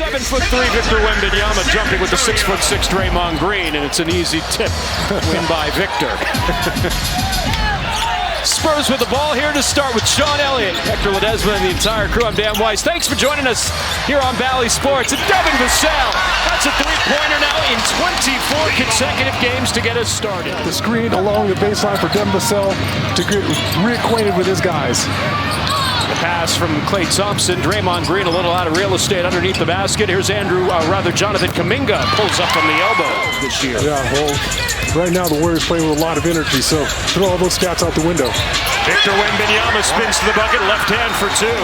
7'3" Victor Wembanyama jumping with the 6'6" Draymond Green, and it's an easy tip win by Victor. Spurs with the ball here to start with Sean Elliott, Hector Ledesma, and the entire crew. I'm Dan Weiss. Thanks for joining us here on Valley Sports. And Devin Vassell, that's a three-pointer now in 24 consecutive games to get us started. The screen along the baseline for Devin Vassell to get reacquainted with his guys. The pass from Klay Thompson. Draymond Green a little out of real estate underneath the basket. Here's Jonathan Kuminga pulls up from the elbow this year. Yeah, well, right now the Warriors playing with a lot of energy, so throw all those stats out the window. Victor Wembanyama spins to the bucket, left hand for two.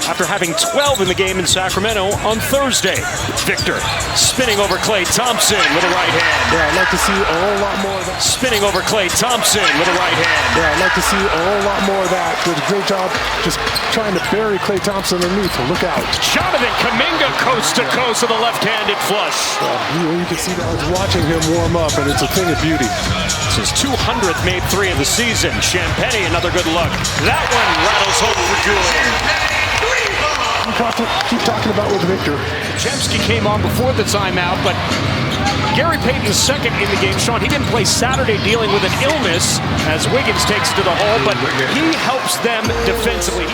After having 12 in the game in Sacramento on Thursday. Victor spinning over Klay Thompson with a right hand. Yeah, I'd like to see a whole lot more of that. Spinning over Klay Thompson with a right hand. Yeah, I'd like to see a whole lot more of that. Did a great job just trying to bury Klay Thompson underneath. Look out. Jonathan Kuminga coast to coast with a left-handed flush. You can see that I was watching him warm up, and it's a thing of beauty. It's his 200th made three of the season. Champagny, another good look. That one rattles home for Julian. Keep talking about with Victor. Jemski came on before the timeout, but Gary Payton's second in the game. Sean, he didn't play Saturday dealing with an illness as Wiggins takes it to the hole, but he helps them defensively.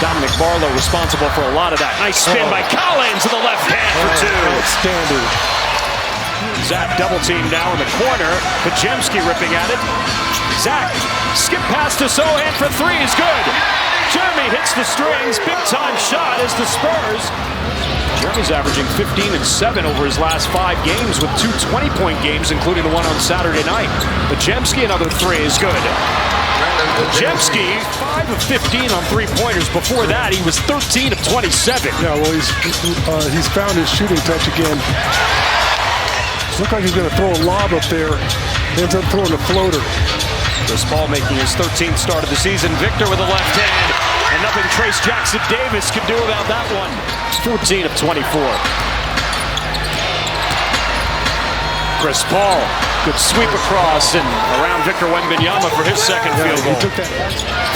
Dominic Barlow responsible for a lot of that. Nice spin by Collins to the left hand for two. Outstanding. Zach double team now in the corner. Pajemski ripping at it. Zach skip pass to Sohan for three is good. Jeremy hits the strings. Big time shot as the Spurs. Jeremy's averaging 15 and 7 over his last 5 games with 2 20-point games, including the one on Saturday night. Pajemski another three is good. Pajemski 5 of 15 on three-pointers. Before that, he was 13 of 27. Yeah, well, he's found his shooting touch again. Looks like he's going to throw a lob up there. Ends up throwing a floater. Chris Paul making his 13th start of the season. Victor with a left hand. And nothing Trace Jackson Davis can do about that one. 14 of 24. Chris Paul, good sweep across and around Victor Wembanyama for his second field goal. He took that.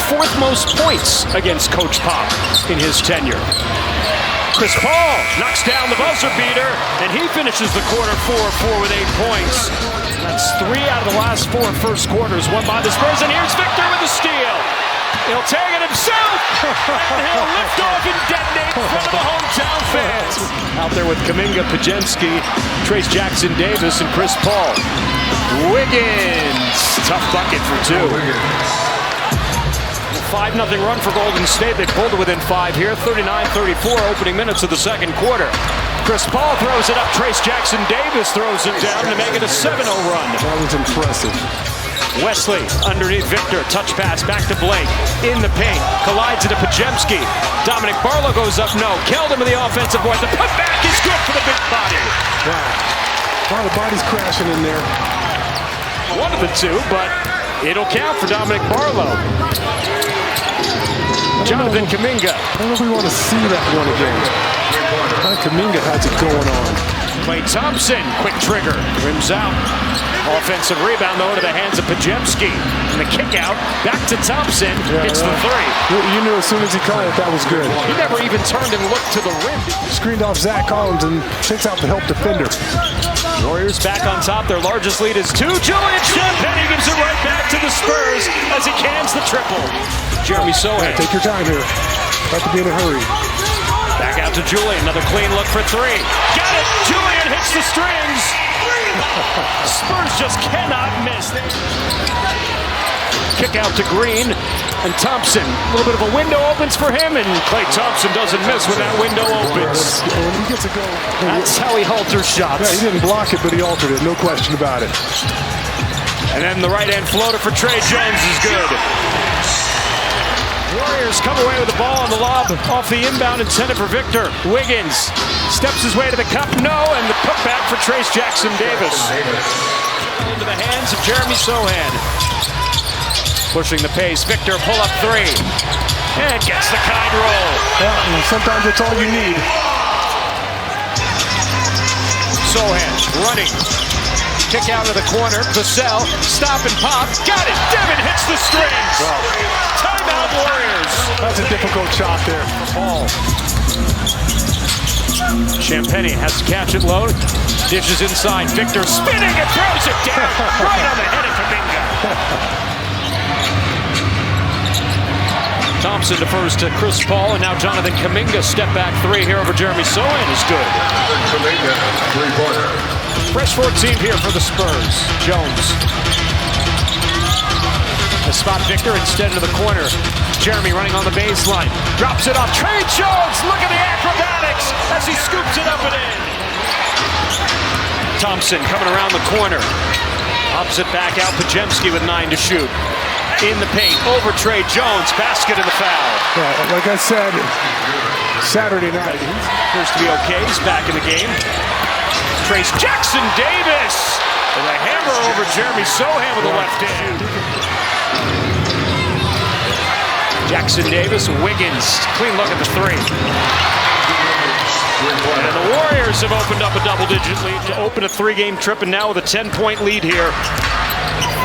4th most points against Coach Pop in his tenure. Chris Paul knocks down the buzzer beater, and he finishes the quarter 4-4 with 8 points. That's 3 out of the last 4 first quarters won by the Spurs, and here's Victor with the steal. He'll tag it himself, and he'll lift off and detonate in front of the hometown fans. Out there with Kuminga, Pajemski, Trace Jackson Davis, and Chris Paul. Wiggins, tough bucket for two. 5-0 run for Golden State. They pulled it within 5 here. 39-34 opening minutes of the second quarter. Chris Paul throws it up. Trace Jackson Davis throws it down to make it a 7-0 run. That was impressive. Wesley underneath Victor. Touch pass back to Blake. In the paint. Collides it to Pajemski. Dominic Barlow goes up. No. Keldon with the offensive board. The putback is good for the big body. Wow. A lot of bodies crashing in there. One of the two, but it'll count for Dominic Barlow. Jonathan Kuminga. I don't know if we want to see that one again. Kuminga has it going on. Klay Thompson, quick trigger, rims out. Offensive rebound though to the hands of Pajemski. And the kick out, back to Thompson, hits the three. You knew as soon as he caught it, that was good. He never even turned and looked to the rim. Screened off Zach Collins and takes out the help defender. Warriors back on top, their largest lead is 2. Julian Champagny gives it right back to the Spurs as he cans the triple. Jeremy Sohan. Take your time here. Have to be in a hurry. Back out to Julian, another clean look for 3. Got it! Julian hits the strings! Spurs just cannot miss. Kick out to Green and Thompson. A little bit of a window opens for him, and Klay Thompson doesn't miss when that window opens. When he gets a go. That's how he alters shots. Yeah, he didn't block it, but he altered it. No question about it. And then the right-hand floater for Trey Jones is good. Warriors come away with the ball on the lob off the inbound intended for Victor. Wiggins steps his way to the cup. No, and the putback for Trace Jackson Davis. Into the hands of Jeremy Sohan. Pushing the pace. Victor pull up 3. And gets the kind roll. Yeah, sometimes that's all you need. Sohan running. Kick out of the corner. Vassell, stop and pop. Got it. Devin hits the strings. Wow. Timeout Warriors. That's a difficult shot there. Paul Champagny has to catch it low. Dishes inside. Victor spinning and throws it down right on the head of Kuminga. Thompson defers to Chris Paul, and now Jonathan Kuminga step back three here over Jeremy Sohan is good. Kuminga, three-pointer. Fresh 14 here for the Spurs. Jones. A spot Victor instead into the corner. Jeremy running on the baseline. Drops it off. Trey Jones, look at the acrobatics as he scoops it up and in. Thompson coming around the corner. Opposite back out. Pajemski with 9 to shoot. In the paint, over Trey Jones, basket and the foul. Yeah, like I said, Saturday night. He appears to be okay, he's back in the game. Trace Jackson Davis with a hammer over Jeremy Sohan with the left hand. Jackson Davis, Wiggins, clean look at the three. And the Warriors have opened up a double-digit lead to open a 3-game trip, and now with a 10-point lead here.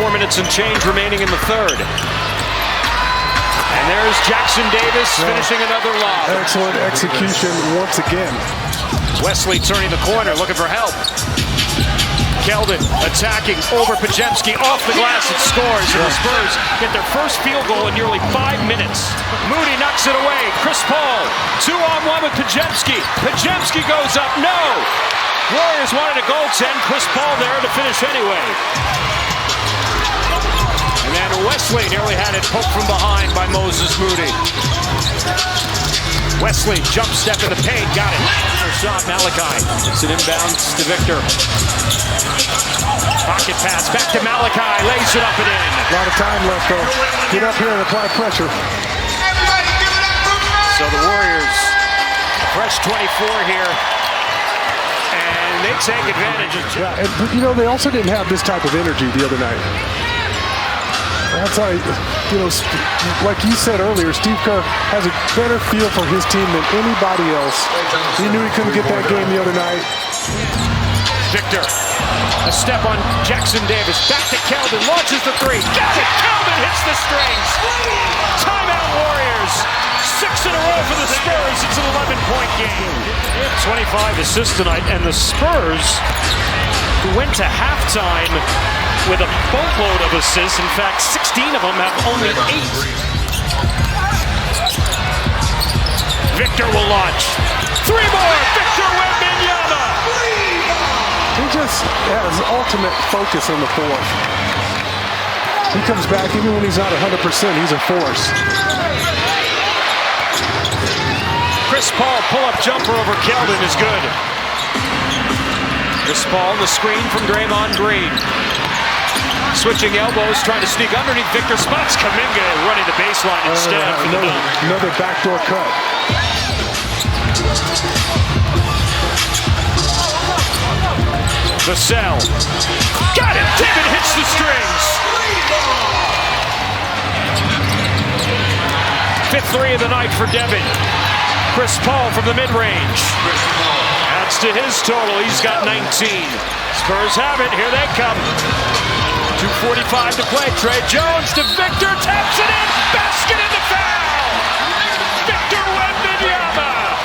4 minutes and change remaining in the third. And there's Jackson Davis finishing another lob. Excellent execution once again. Wesley turning the corner, looking for help. Keldon attacking over Pajemski, off the glass and scores. And the Spurs get their first field goal in nearly 5 minutes. Moody knocks it away. Chris Paul, 2-on-1 with Pajemski. Pajemski goes up, no! Warriors wanted a goaltend. Chris Paul there to finish anyway. And Wesley nearly had it poked from behind by Moses Moody. Wesley jump step in the paint, got it. First shot, Malachi. It's an inbounds to Victor. Pocket pass, back to Malachi, lays it up and in. A lot of time left though. Get up here and apply pressure. So the Warriors, fresh 24 here. And they take advantage of Yeah, and you know, they also didn't have this type of energy the other night. That's how, you know, like you said earlier, Steve Kerr has a better feel for his team than anybody else. He knew he couldn't get that game the other night. Victor, a step on Jackson Davis, back to Keldon, launches the three, got it, Keldon hits the strings. Timeout Warriors, 6 in a row for the Spurs, it's an 11-point game. 25 assists tonight, and the Spurs, who went to halftime with a boatload of assists. In fact, 16 of them have only 8. Victor will launch. 3 more! Victor Wembanyama! He just has ultimate focus on the fourth. He comes back even when he's not 100%, he's a force. Chris Paul pull-up jumper over Keldon is good. Chris Paul, the screen from Draymond Green. Switching elbows, trying to sneak underneath Victor. Spots Kuminga running the baseline instead for the dunk. Another backdoor cut. Vassell. Got it! David hits the strings. 5th three of the night for Devin. Chris Paul from the mid-range. Adds to his total. He's got 19. Spurs have it. Here they come. 2:45 to play. Trey Jones to Victor, taps it in, basket in the foul! Victor Wembanyama!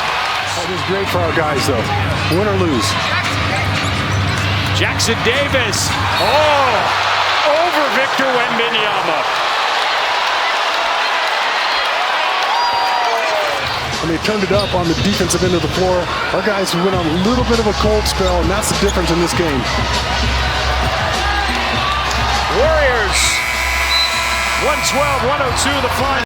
That was great for our guys though, win or lose. Jackson Davis, over Victor Wembanyama. And they turned it up on the defensive end of the floor. Our guys went on a little bit of a cold spell, and that's the difference in this game. Warriors, 112-102 the final.